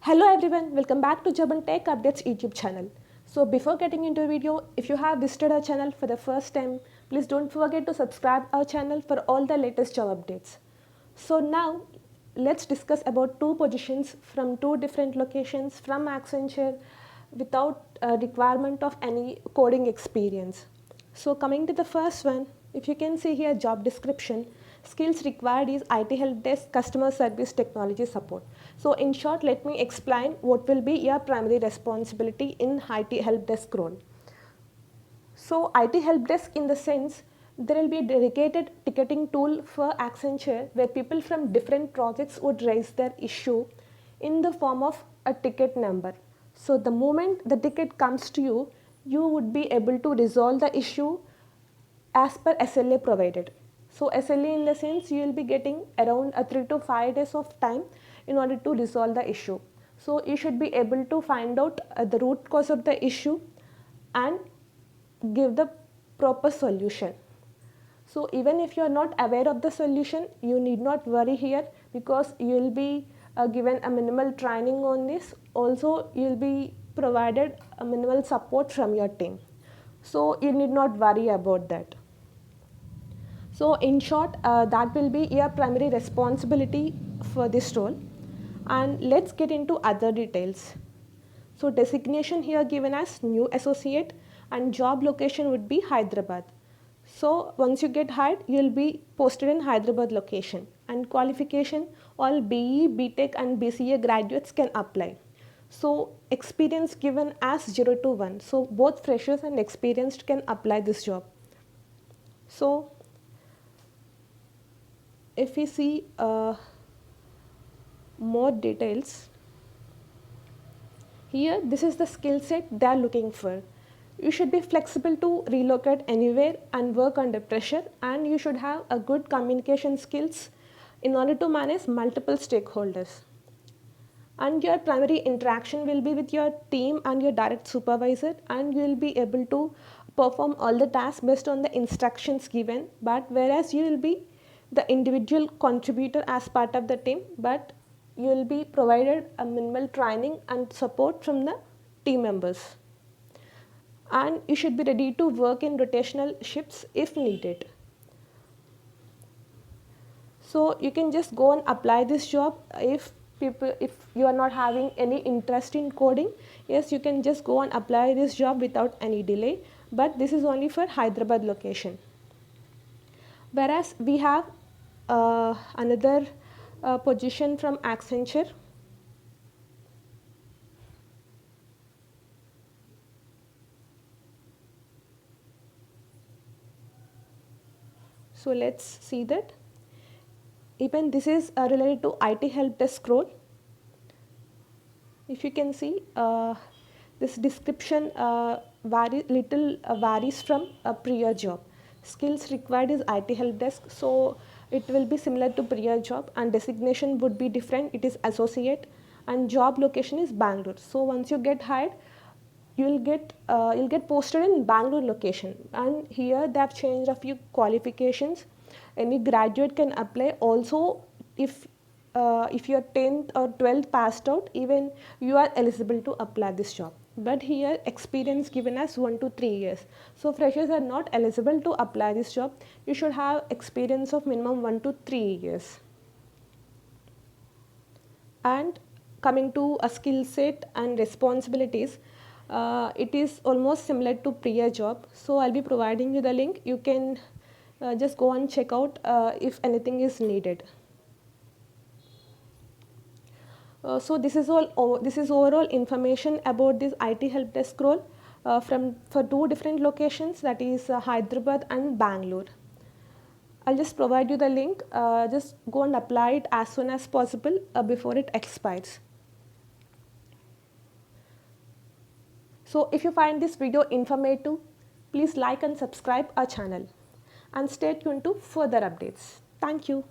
Hello everyone, welcome back to Job and Tech Updates YouTube channel. So before getting into the video, if you have visited our channel for the first time, please don't forget to subscribe our channel for all the latest job updates. So now let's discuss about two positions from two different locations from Accenture without requirement of any coding experience. So coming to the first one, if you can see here job description, skills required is IT help desk, customer service, technology support. So in short, let me explain what will be your primary responsibility in IT help desk role. So IT help desk, in the sense, there will be a dedicated ticketing tool for Accenture where people from different projects would raise their issue in the form of a ticket number. So the moment the ticket comes to you, you would be able to resolve the issue as per SLA provided. So SLA, in the sense, you will be getting around 3 to 5 days of time in order to resolve the issue. So you should be able to find out the root cause of the issue and give the proper solution. So even if you are not aware of the solution, you need not worry here, because you will be given a minimal training on this. Also, you will be provided a minimal support from your team. So you need not worry about that. So in short, that will be your primary responsibility for this role. And let's get into other details. So designation here given as new associate, and job location would be Hyderabad. So once you get hired, you will be posted in Hyderabad location. And qualification, all BE, BTech and BCA graduates can apply. So experience given as 0 to 1. So both freshers and experienced can apply this job. So if we see more details, here this is the skill set they are looking for. You should be flexible to relocate anywhere and work under pressure, and you should have a good communication skills in order to manage multiple stakeholders. And your primary interaction will be with your team and your direct supervisor, and you will be able to perform all the tasks based on the instructions given. But whereas you will be the individual contributor as part of the team, but you will be provided a minimal training and support from the team members. And you should be ready to work in rotational shifts if needed. So you can just go and apply this job. If you are not having any interest in coding, yes, you can just go and apply this job without any delay. But this is only for Hyderabad location. Whereas we have another position from Accenture. So let's see that. Even this is related to IT help desk role. If you can see, this description varies from a prior job. Skills required is IT help desk, so it will be similar to prior job, and designation would be different. It is associate, and job location is Bangalore. So once you get hired, you'll get posted in Bangalore location, and here they have changed a few qualifications. Any graduate can apply. Also, if you're 10th or 12th passed out, even you are eligible to apply this job. But here experience given as 1 to 3 years. So freshers are not eligible to apply this job. You should have experience of minimum 1 to 3 years. And coming to a skill set and responsibilities, it is almost similar to prior job. So I'll be providing you the link. You can just go and check out if anything is needed. So this is overall information about this IT help desk role for two different locations, that is Hyderabad and Bangalore. I'll just provide you the link. Just go and apply it as soon as possible before it expires. So if you find this video informative, please like and subscribe our channel, and stay tuned to further updates. Thank you.